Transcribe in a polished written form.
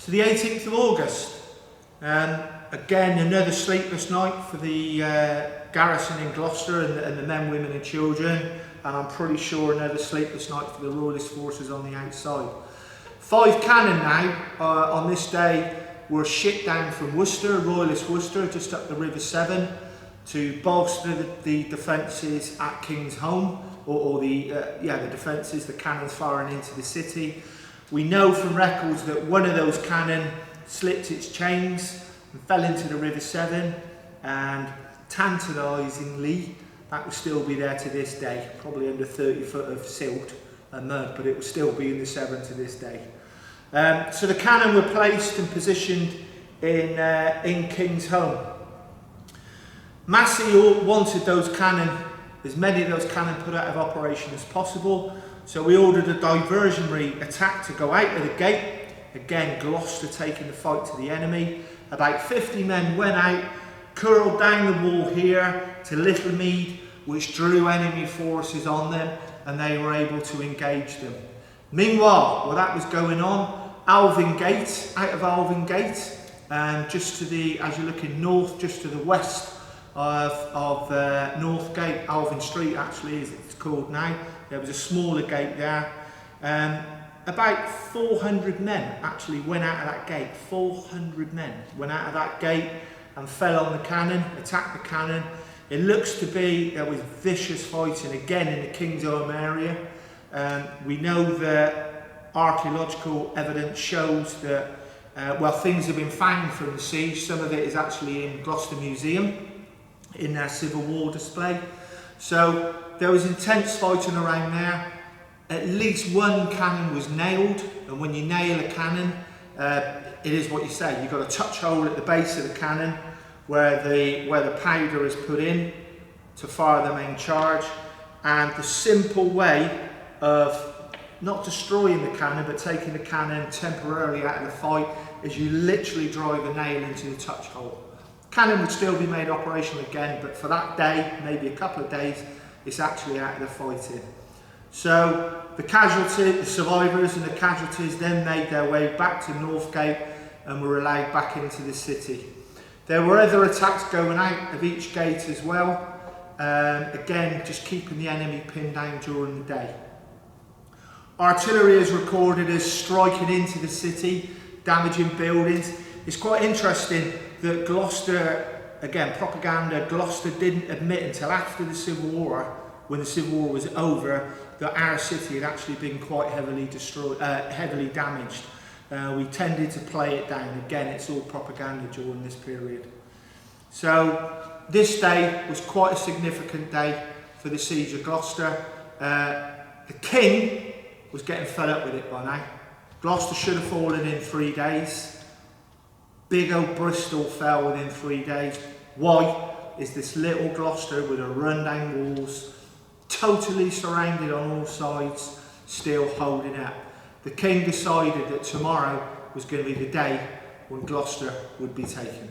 to the 18th of August. Again, another sleepless night for the garrison in Gloucester and the men, women and children, and I'm pretty sure another sleepless night for the Royalist forces on the outside. 5 cannon now on this day were shipped down from Worcester, Royalist Worcester, just up the River Severn, to bolster the defences at Kingsholm, or the defences, the cannons firing into the city. We know from records that one of those cannon slipped its chains and fell into the River Severn, and tantalisingly, that will still be there to this day, probably under 30 foot of silt and mud, but it will still be in the Severn to this day. So the cannon were placed and positioned in Kingsholm. Massey wanted those cannon, as many of those cannon put out of operation as possible, so we ordered a diversionary attack to go out of the gate. Again, Gloucester taking the fight to the enemy. About 50 men went out, curled down the wall here to Littlemead, which drew enemy forces on them, and they were able to engage them. Meanwhile, while that was going on, Alvin Gate, out of Alvin Gate, just to the, as you're looking north, just to the west of North Gate, Alvin Street actually as it's called now, there was a smaller gate there. About 400 men actually went out of that gate. 400 men went out of that gate and fell on the cannon, attacked the cannon. It looks to be there was vicious fighting again in the Kingsholm area. We know that archaeological evidence shows that things have been found from the siege. Some of it is actually in Gloucester Museum in their Civil War display. So there was intense fighting around there. At least one cannon was nailed, and when you nail a cannon, it is what you say. You've got a touch hole at the base of the cannon where the powder is put in to fire the main charge. And the simple way of not destroying the cannon, but taking the cannon temporarily out of the fight, is you literally drive a nail into the touch hole. Cannon would still be made operational again, but for that day, maybe a couple of days, it's actually out of the fighting. So the survivors and the casualties then made their way back to Northgate and were allowed back into the city. There were other attacks going out of each gate as well, again just keeping the enemy pinned down during the day. Artillery is recorded as striking into the city, damaging buildings. It's quite interesting that Gloucester, again propaganda, Gloucester didn't admit until after the Civil War, when the Civil War was over, that our city had actually been quite heavily destroyed, heavily damaged. We tended to play it down. Again, it's all propaganda during this period. So this day was quite a significant day for the siege of Gloucester. The king was getting fed up with it by now. Gloucester should have fallen in 3 days. Big old Bristol fell within 3 days. Why is this little Gloucester with a rundown walls, totally surrounded on all sides, still holding up? The king decided that tomorrow was going to be the day when Gloucester would be taken.